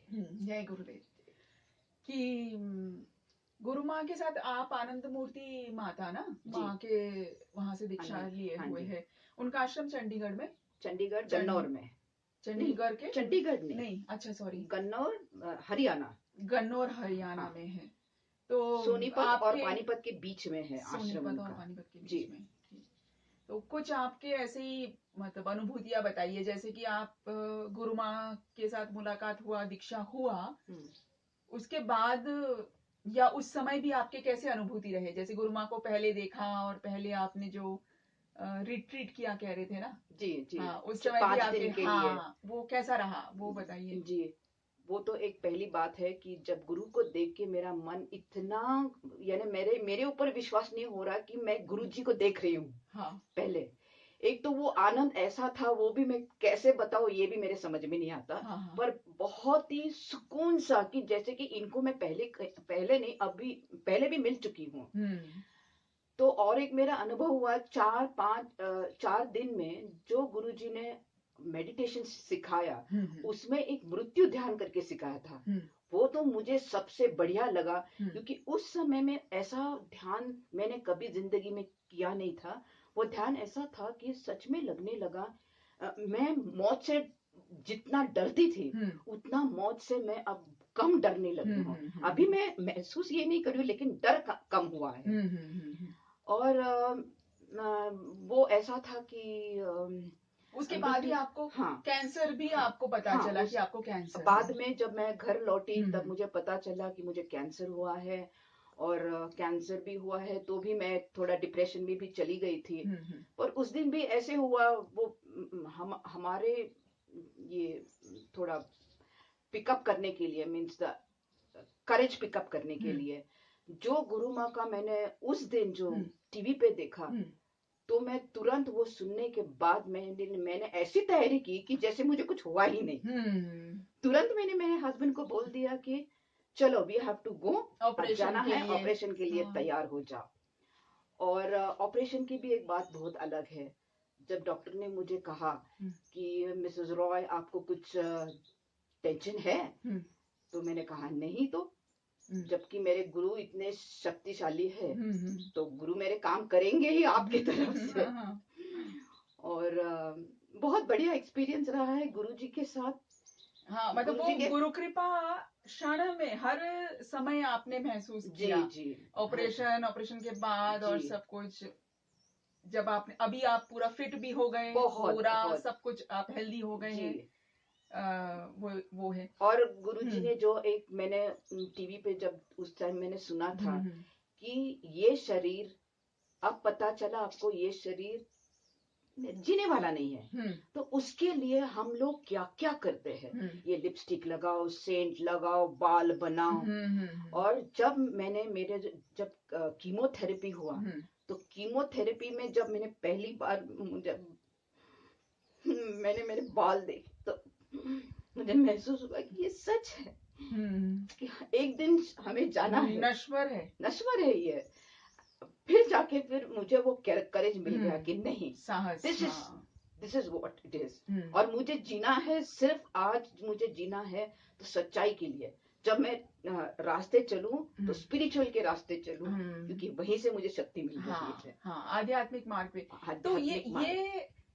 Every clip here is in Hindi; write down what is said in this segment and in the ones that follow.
जय गुरुदेव। कि गुरु माँ के साथ आप आनंद मूर्ति माता ना, माँ के वहां से दीक्षा लिए हुए है। उनका आश्रम चंडीगढ़ में, चंडीगढ़ गन्नौर में, चंडीगढ़ के चंडीगढ़ नहीं, अच्छा सॉरी, गन्नौर हरियाणा, गन्नौर हरियाणा में है। तो सोनीपत और पानीपत के बीच में है आश्रम सोनीपत उनका। और पानीपत के बीच में। तो कुछ आपके ऐसे ही मतलब अनुभूतियां बताइए, जैसे कि आप गुरु माँ के साथ मुलाकात हुआ, दीक्षा हुआ, उसके बाद या उस समय भी आपके कैसे अनुभूति रहे? जैसे गुरु माँ को पहले देखा और पहले आपने जो रिट्रीट किया कह रहे थे ना जी, हाँ, उस समय भी आपके के लिए वो कैसा रहा वो बताइए। जी, वो तो एक पहली बात है कि जब गुरु को देख के मेरा मन इतना, यानी मेरे ऊपर विश्वास नहीं हो रहा कि मैं गुरु जी को देख रही हूँ। पहले एक तो वो आनंद ऐसा था, वो भी मैं कैसे बताऊं ये भी मेरे समझ में नहीं आता। पर बहुत ही सुकून सा कि जैसे कि इनको मैं पहले नहीं, अभी पहले भी मिल चुकी हूँ। तो और एक मेरा अनुभव हुआ 4 दिन में जो गुरुजी ने मेडिटेशन सिखाया, उसमें एक मृत्यु ध्यान करके सिखाया था। वो तो मुझे सबसे बढ़िया लगा, क्योंकि उस समय में ऐसा ध्यान मैंने कभी जिंदगी में किया नहीं था। वो ध्यान ऐसा था कि सच में लगने लगा मैं मौत से जितना डरती थी उतना मौत से मैं अब कम डरने लगी हूँ। अभी मैं महसूस ये नहीं कर रही हूँ, लेकिन डर कम हुआ है। और वो ऐसा था कि उसके बाद ही आपको कैंसर भी आपको पता चला कि आपको कैंसर बाद में जब मैं घर लौटी तब मुझे पता चला कि मुझे कैंसर हुआ है। और कैंसर भी हुआ है तो भी मैं थोड़ा डिप्रेशन में भी चली गई थी। पर उस दिन भी ऐसे हुआ, वो हमारे ये थोड़ा पिकअप करने के लिए, मीन्स द करेज पिकअप करने के लिए, जो गुरु माँ का मैंने उस दिन जो टीवी पे देखा, तो मैं तुरंत वो सुनने के बाद मैंने ऐसी तैयारी की कि जैसे मुझे कुछ हुआ ही नहीं। तुरंत मैंने मेरे हस्बैंड को बोल दिया कि चलो वी हैव टू गो, जाना है ऑपरेशन के लिए, तैयार हो जाओ। और ऑपरेशन की भी एक बात बहुत अलग है। जब डॉक्टर ने मुझे कहा कि मिसेस रॉय आपको कुछ टेंशन है, तो मैंने कहा नहीं, तो जबकि मेरे गुरु इतने शक्तिशाली है तो गुरु मेरे काम करेंगे ही आपकी तरफ से। और बहुत बढ़िया एक्सपीरियंस रहा है गुरु जी के साथ। हाँ, मतलब वो गुरु कृपा क्षण में हर समय आपने महसूस किया। ऑपरेशन के बाद और सब कुछ, जब आपने अभी आप पूरा फिट भी हो गए, पूरा सब कुछ आप हेल्दी हो गए हैं। वो है। और गुरुजी ने जो एक मैंने टीवी पे जब उस टाइम मैंने सुना था कि ये शरीर, अब पता चला आपको ये शरीर जीने वाला नहीं है, तो उसके लिए हम लोग क्या क्या करते हैं। ये लिपस्टिक लगाओ, सेंट लगाओ, बाल बनाओ। और जब जब कीमोथेरेपी हुआ, तो कीमोथेरेपी में जब मैंने पहली बार मैंने मेरे बाल देखे तो मुझे महसूस हुआ कि ये सच है कि एक दिन हमें जाना है, नश्वर है ये। फिर जाके फिर मुझे वो करेज मिल गया कि नहीं, this is what it is. और मुझे जीना है, सिर्फ आज मुझे जीना है तो सच्चाई के लिए। जब मैं रास्ते चलूं तो स्पिरिचुअल के रास्ते चलूं, क्योंकि वहीं से मुझे शक्ति मिल रही है। आध्यात्मिक मार्ग पे। तो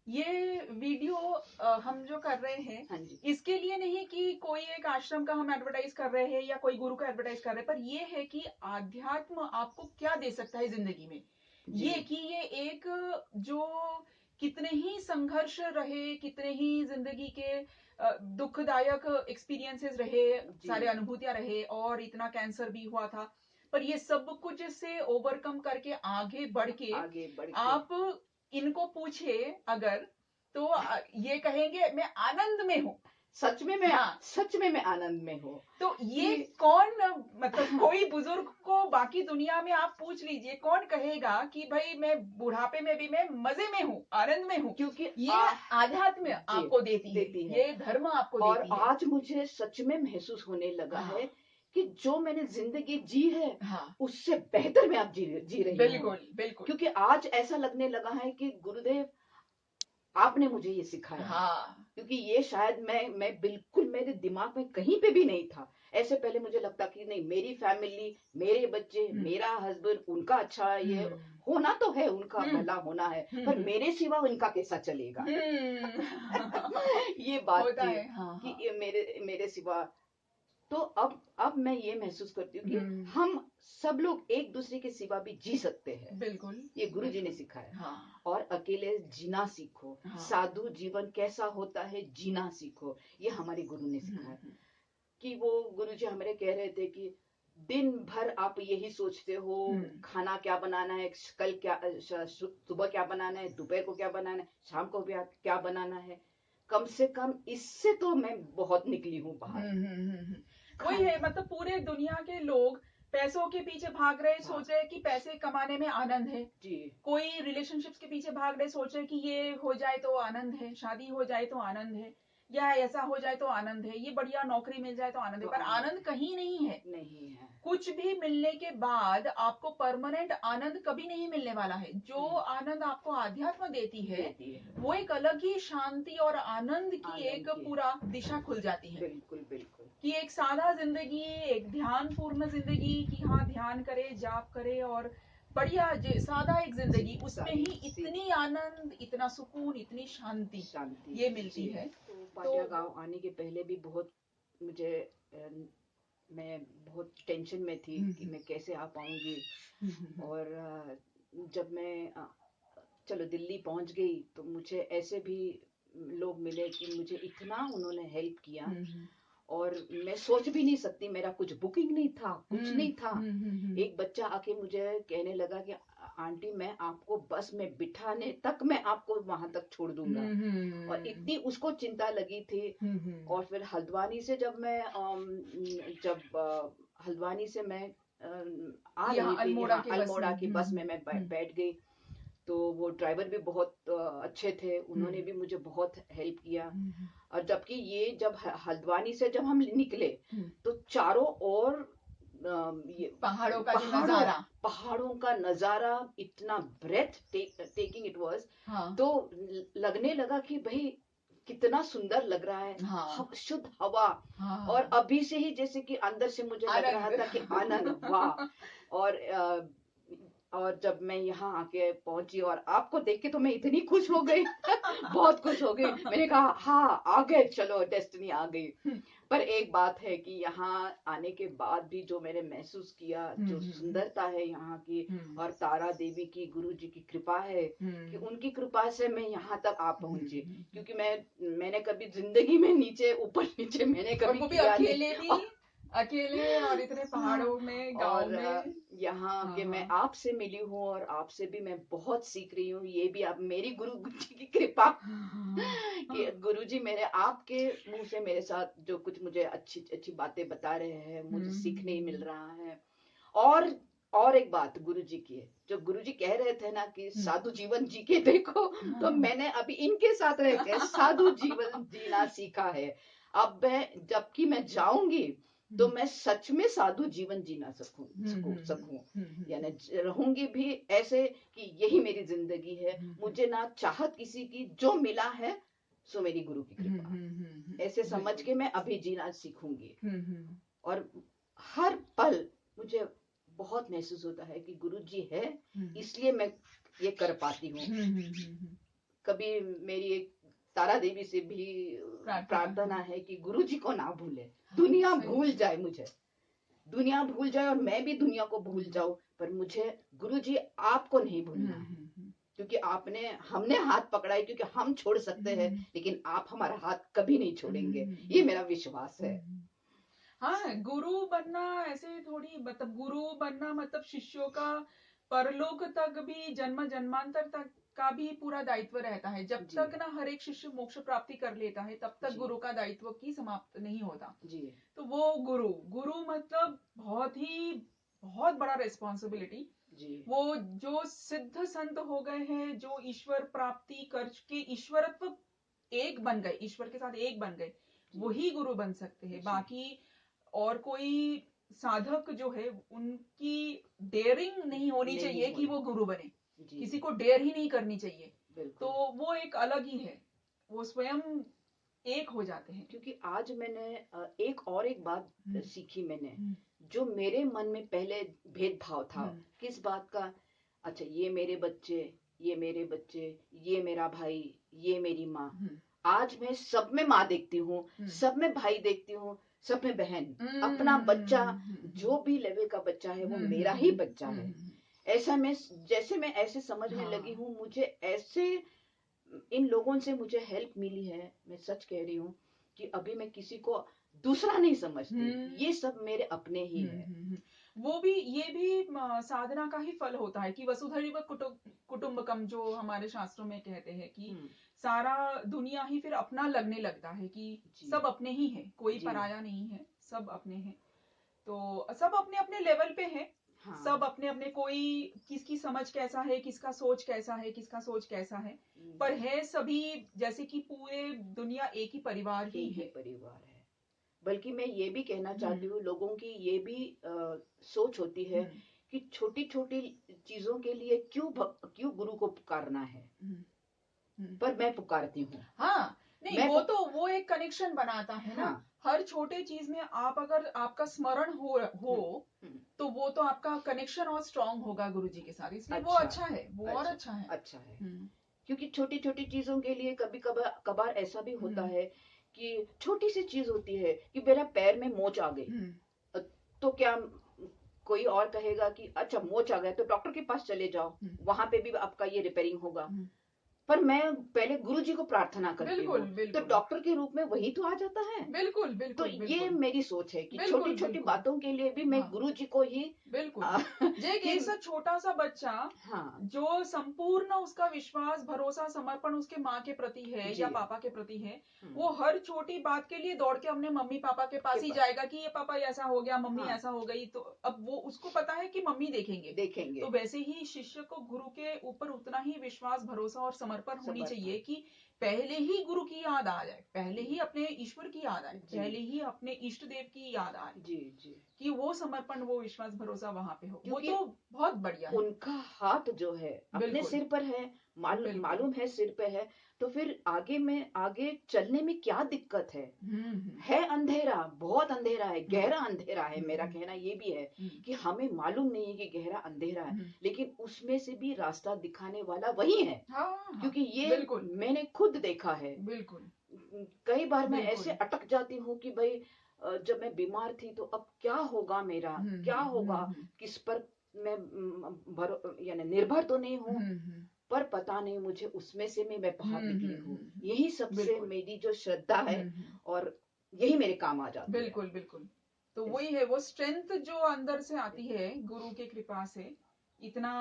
ये वीडियो हम जो कर रहे हैं, इसके लिए नहीं कि कोई एक आश्रम का हम एडवर्टाइज कर रहे हैं या कोई गुरु का एडवर्टाइज कर रहे हैं, पर ये है कि आध्यात्म आपको क्या दे सकता है जिंदगी में। ये कि ये एक जो कितने ही संघर्ष रहे, कितने ही जिंदगी के दुखदायक एक्सपीरियंसेस रहे, सारे अनुभूतियां रहे, और इतना कैंसर भी हुआ था, पर ये सब कुछ से ओवरकम करके आगे बढ़ के आप इनको पूछे अगर, तो ये कहेंगे मैं आनंद में हूँ। सच में मैं आनंद में हूँ। तो ये कौन, मतलब कोई बुजुर्ग को बाकी दुनिया में आप पूछ लीजिए, कौन कहेगा कि भाई मैं बुढ़ापे में भी मैं मजे में हूँ, आनंद में हूँ, क्योंकि ये आध्यात्म आपको देती है, ये धर्म आपको देती है। और आज मुझे सच में महसूस होने लगा है कि जो मैंने जिंदगी जी है, उससे बेहतर मैं अब जी रही हूँ। बिल्कुल। क्योंकि आज ऐसा लगने लगा है कि गुरुदेव आपने मुझे ये सिखाया। क्योंकि ये शायद मैं बिल्कुल मेरे दिमाग में कहीं पे भी नहीं था। ऐसे पहले मुझे लगता कि नहीं, मेरी फैमिली, मेरे बच्चे, मेरा हस्बैंड, उनका अच्छा ये होना तो है, उनका भला होना है, पर मेरे सिवा उनका कैसा चलेगा। ये बात थी कि ये मेरे सिवा। तो अब मैं ये महसूस करती हूँ कि हम सब लोग एक दूसरे के सिवा भी जी सकते हैं। बिल्कुल, ये गुरुजी ने सिखाया। और अकेले जीना सीखो। साधु जीवन कैसा होता है जीना सीखो, ये हमारे गुरु ने सिखाया। कि वो गुरुजी हमारे कह रहे थे कि दिन भर आप यही सोचते हो, खाना क्या बनाना है, कल क्या, सुबह क्या बनाना है, दोपहर को क्या बनाना है, शाम को क्या बनाना है। कम से कम इससे तो मैं बहुत निकली हूँ बाहर। वही है, मतलब पूरे दुनिया के लोग पैसों के पीछे भाग रहे, सोच रहे कि पैसे कमाने में आनंद है जी। कोई रिलेशनशिप्स के पीछे भाग रहे, सोच रहे कि ये हो जाए तो आनंद है, शादी हो जाए तो आनंद है, या ऐसा हो जाए तो आनंद है, ये बढ़िया नौकरी मिल जाए तो आनंद है। पर आनंद कहीं नहीं है। कुछ भी मिलने के बाद आपको परमानेंट आनंद कभी नहीं मिलने वाला है। जो आनंद आपको आध्यात्म देती है वो एक अलग ही शांति और आनंद की एक पूरा दिशा खुल जाती है। बिल्कुल बिल्कुल। कि एक सादा जिंदगी, एक ध्यान पूर्ण जिंदगी, कि हाँ ध्यान करे, जाप करे और बढ़िया सादा एक जिंदगी, उसमें ही इतनी आनंद, इतना सुकून, इतनी शांति ये मिलती है। तो गांव आने के पहले भी बहुत मुझे मैं बहुत टेंशन में थी कि मैं कैसे आ पाऊंगी। और जब मैं चलो दिल्ली पहुंच गई तो मुझे ऐसे भी लोग मिले कि मुझे इतना उन्होंने हेल्प किया। और मैं सोच भी नहीं सकती, मेरा कुछ बुकिंग नहीं था, कुछ नहीं था। एक बच्चा आके मुझे कहने लगा कि आंटी मैं आपको बस में बिठाने तक मैं आपको वहां तक छोड़ दूंगा। और इतनी उसको चिंता लगी थी। और फिर हल्द्वानी से जब मैं हल्द्वानी से मैं आ रही थी अल्मोड़ा की बस में मैं बैठ गई। तो वो ड्राइवर भी बहुत अच्छे थे, उन्होंने भी मुझे बहुत हेल्प किया। और जबकि ये जब हल्द्वानी से जब हम निकले तो चारों ओर पहाड़ों का नजारा इतना ब्रेथ टेकिंग इट वाज। तो लगने लगा कि भाई कितना सुंदर लग रहा है। शुद्ध हवा। और अभी से ही जैसे कि अंदर से मुझे लग रहा था कि आनंद, वाह। और जब मैं यहाँ आके पहुंची और आपको देख के तो मैं इतनी खुश हो गई बहुत खुश हो गई। मैंने कहा हाँ आ गए, चलो डेस्टिनी आ गई। पर एक बात है कि यहाँ आने के बाद भी जो मैंने महसूस किया, जो सुंदरता है यहाँ की, और तारा देवी की, गुरु जी की कृपा है कि उनकी कृपा से मैं यहाँ तक आ पहुंची। क्योंकि मैंने कभी जिंदगी में नीचे ऊपर नीचे मैंने कभी किया नहीं। अकेले और इतने पहाड़ों में, गांव में। यहाँ के मैं आपसे मिली हूँ और आपसे भी मैं बहुत सीख रही हूँ। ये भी आप मेरी गुरु जी की कृपा कि गुरुजी मेरे आपके मुंह से मेरे साथ जो कुछ मुझे अच्छी अच्छी बातें बता रहे हैं, मुझे सीखने ही मिल रहा है। और एक बात गुरुजी की है, जो गुरुजी कह रहे थे ना कि साधु जीवन जी के देखो, तो मैंने अभी इनके साथ रह के साधु जीवन जीना सीखा है। अब जबकि मैं जाऊंगी तो मैं सच में साधु जीवन जीना सकूं। यानी रहूंगी भी ऐसे कि यही मेरी जिंदगी है। मुझे ना चाहत किसी की, जो मिला है सो मेरी गुरु की कृपा, ऐसे समझ के मैं अभी जीना सीखूंगी। और हर पल मुझे बहुत महसूस होता है कि गुरु जी है, इसलिए मैं ये कर पाती हूँ। कभी मेरी एक तारा देवी से भी प्रार्थना है कि गुरु जी को ना भूले, दुनिया भूल जाए, मुझे दुनिया भूल जाए और मैं भी दुनिया को भूल जाऊं, पर मुझे गुरु जी आपको नहीं भूलना है। क्योंकि हमने हाथ पकड़ा है, क्योंकि हम छोड़ सकते हैं लेकिन आप हमारा हाथ कभी नहीं छोड़ेंगे, ये मेरा विश्वास है। हाँ, गुरु बनना ऐसे थोड़ी, मतलब गुरु बनना मतलब शिष्यों का परलोक तक भी, जन्म जन्मांतर तक का भी पूरा दायित्व रहता है। जब तक ना हर एक शिष्य मोक्ष प्राप्ति कर लेता है तब तक गुरु का दायित्व की समाप्त नहीं होता जी। तो वो गुरु मतलब बहुत बड़ा रेस्पॉन्सिबिलिटी जी। वो जो सिद्ध संत हो गए हैं, जो ईश्वर प्राप्ति कर के ईश्वरत्व एक बन गए, ईश्वर के साथ एक बन गए, वही गुरु बन सकते हैं। बाकी और कोई साधक जो है उनकी डेयरिंग नहीं होनी चाहिए कि वो गुरु बने, किसी को डेयर ही नहीं करनी चाहिए। तो वो एक अलग ही है, वो स्वयं एक हो जाते हैं। क्योंकि आज मैंने एक बात सीखी मैंने, जो मेरे मन में पहले भेदभाव था, किस बात का, अच्छा ये मेरे बच्चे, ये मेरे बच्चे, ये मेरा भाई, ये मेरी माँ, आज मैं सब में माँ देखती हूँ, सब में भाई देखती हूँ, सब में बहन। अपना बच्चा जो भी लेवल का बच्चा है वो मेरा ही बच्चा है। ऐसा मैं जैसे मैं ऐसे समझने लगी हूँ, मुझे ऐसे इन लोगों से मुझे हेल्प मिली है, मैं सच कह रही हूँ कि अभी मैं किसी को दूसरा नहीं समझती, ये सब मेरे अपने ही है। वो भी, ये भी साधना का ही फल होता है कि वसुधैव कुटुंबकम जो हमारे शास्त्रों में कहते हैं कि सारा दुनिया ही फिर अपना लगने लगता है कि सब अपने ही है, कोई पराया नहीं है, सब अपने हैं। तो सब अपने अपने लेवल पे है। हाँ। सब अपने अपने, कोई किसकी समझ कैसा है, किसका सोच कैसा है, किसका सोच कैसा है, पर है सभी जैसे कि पूरे दुनिया एक ही परिवार ही है। परिवार है। बल्कि मैं ये भी कहना चाहती हूँ, लोगों की ये भी सोच होती है कि छोटी छोटी चीजों के लिए क्यों गुरु को पुकारना है, पर मैं पुकारती हूँ। हाँ, नहीं वो एक कनेक्शन बनाता है ना। हर छोटे चीज में आप अगर आपका स्मरण हो तो वो तो आपका कनेक्शन और स्ट्रांग होगा गुरु जी के साथ, इसलिए वो अच्छा है, वो और अच्छा है। अच्छा है। क्योंकि छोटी छोटी चीजों के लिए कभी कभार ऐसा भी होता है कि छोटी सी चीज होती है कि मेरा पैर में मोच आ गई, तो क्या कोई और कहेगा कि अच्छा मोच आ गया तो डॉक्टर के पास चले जाओ, वहां पे भी आपका ये रिपेयरिंग होगा। पर मैं पहले गुरु जी को प्रार्थना करती हूँ, तो डॉक्टर के रूप में वही तो आ जाता है। बिल्कुल बिल्कुल। तो ये मेरी सोच है कि छोटी छोटी बातों के लिए भी मैं गुरु जी को ही बिल्कुल एक सा छोटा सा बच्चा जो संपूर्ण उसका विश्वास, भरोसा, समर्पण उसके माँ के प्रति है या पापा के प्रति है, वो हर छोटी बात के लिए दौड़ के अपने मम्मी पापा के पास ही जाएगा कि ये पापा ऐसा हो गया, मम्मी ऐसा हो गई, तो अब वो उसको पता है कि मम्मी देखेंगे। तो वैसे ही शिष्य को गुरु के ऊपर उतना ही विश्वास, भरोसा और समर्पण होनी चाहिए कि पहले ही गुरु की याद आ जाए, पहले ही अपने ईश्वर की याद आए, पहले ही अपने इष्ट देव की याद आए, जी कि वो समर्पण, वो विश्वास, भरोसा वहां पे हो, वो तो बहुत बढ़िया है। उनका हाथ जो है अपने सिर पर है, मालूम है सिर पे है, तो फिर आगे चलने में क्या दिक्कत है अंधेरा, बहुत अंधेरा है, गहरा अंधेरा है। मेरा कहना ये भी है कि हमें मालूम नहीं है कि गहरा अंधेरा है, लेकिन उसमें से भी रास्ता दिखाने वाला वही है। क्योंकि ये मैंने खुद देखा है। बिल्कुल, कई बार मैं ऐसे अटक जाती हूँ कि भाई जब मैं बीमार थी तो अब क्या होगा मेरा, क्या होगा, किस पर मैं यानी निर्भर तो नहीं हूँ, पर पता नहीं मुझे उसमें से मैं बाहर निकली हूँ। यही सबसे मेरी जो श्रद्धा है और यही मेरे काम आ जाती है। बिल्कुल। तो वही है, वो स्ट्रेंथ जो अंदर से आती है गुरु के कृपा से, इतना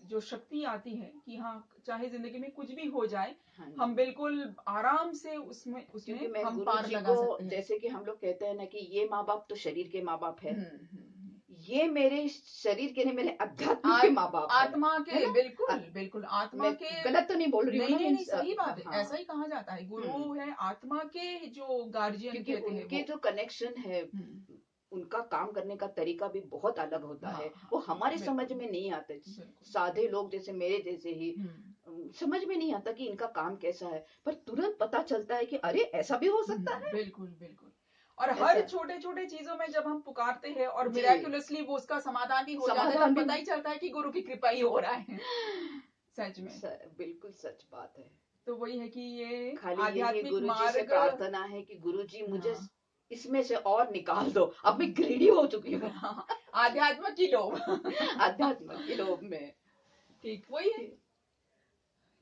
जो शक्ति आती है कि हाँ चाहे जिंदगी में कुछ भी हो जाए, हम बिल्कुल आराम से उसमें हम पार लगा सकते हैं। जैसे कि हम लोग कहते हैं ना कि ये माँ बाप तो शरीर के माँ बाप है, ये मेरे शरीर के नहीं, मेरे अध्यात्म के माँ बाप, आत्मा के, बिल्कुल आत्मा के। गलत तो नहीं बोल रही हूँ? नहीं, सही बात है, ऐसा ही कहा जाता है, गुरु है आत्मा के जो गार्जियन कहते हैं, उनके जो कनेक्शन है, उनका काम करने का तरीका भी बहुत अलग होता है। वो हमारे समझ में नहीं आते, साधे लोग जैसे मेरे जैसे ही समझ में नहीं आता कि इनका काम कैसा है, पर तुरंत पता चलता है कि अरे ऐसा भी हो सकता है। बिल्कुल। और हर छोटे छोटे चीजों में जब हम पुकारते हैं और मिराक्युलसली वो उसका समाधान भी हो जाता है, तब पता ही चलता है कि गुरु की कृपा ही हो रहा है। सच में बिल्कुल सच बात है। तो वही है कि ये खाली आध्यात्मिक गुरु जी से प्रार्थना है कि गुरु जी मुझे इसमें से और निकाल दो, अब मैं ग्रीडी हो चुकी हूँ आध्यात्म की लोभ आध्यात्म की लोभ में। ठीक, वही है,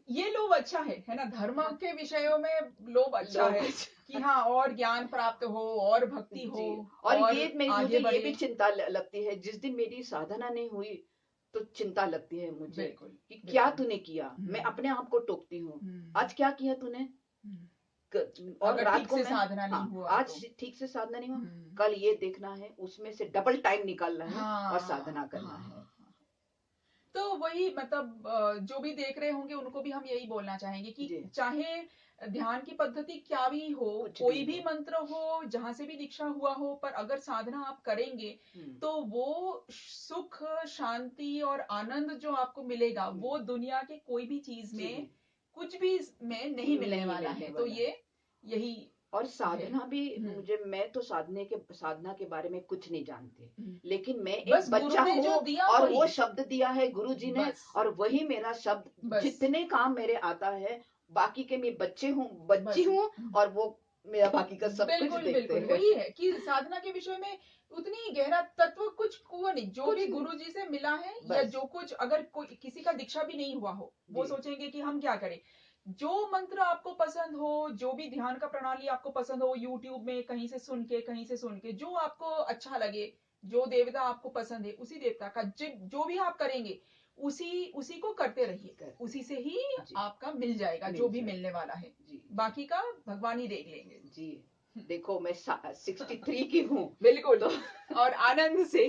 ये लोभ अच्छा है ना, धर्म के विषयों में लोभ अच्छा है कि हाँ और ज्ञान प्राप्त हो और भक्ति हो, और ये मुझे ये भी चिंता लगती है, जिस दिन मेरी साधना नहीं हुई तो चिंता लगती है मुझे कि क्या तूने किया। मैं अपने आप को टोकती हूँ, आज क्या किया तूने, और रात को साधना नहीं हुआ, आज ठीक से साधना नहीं हुआ, कल ये देखना है, उसमें से डबल टाइम निकालना है और साधना करना है। तो वही मतलब जो भी देख रहे होंगे उनको भी हम यही बोलना चाहेंगे कि चाहे ध्यान की पद्धति क्या भी हो, कोई भी मंत्र हो, जहां से भी दीक्षा हुआ हो, पर अगर साधना आप करेंगे तो वो सुख, शांति और आनंद जो आपको मिलेगा वो दुनिया के कोई भी चीज में, कुछ भी में नहीं मिलने वाला है। तो यही। और साधना भी मैं तो साधना के बारे में कुछ नहीं जानती, लेकिन मैं एक बच्चा हूँ और वो शब्द दिया है गुरु जी ने, और वही मेरा शब्द जितने काम मेरे आता है, बाकी के मैं बच्ची हूँ और वो मेरा बाकी का सब कुछ देखते हैं। वही है कि साधना के विषय में उतनी गहरा तत्व कुछ हुआ नहीं, जो भी गुरु जी से मिला है, या जो कुछ अगर कोई किसी का दीक्षा भी नहीं हुआ हो, वो सोचेंगे कि हम क्या करें। जो मंत्र आपको पसंद हो, जो भी ध्यान का प्रणाली आपको पसंद हो, यूट्यूब में कहीं से सुन के जो आपको अच्छा लगे, जो देवता आपको पसंद है, उसी देवता का जो भी आप करेंगे, उसी को करते रहिए, उसी से ही आपका मिल जाएगा जो भी मिलने वाला है। बाकी का भगवान ही देख लेंगे जी। देखो मैं 63 की हूँ बिल्कुल, और आनंद से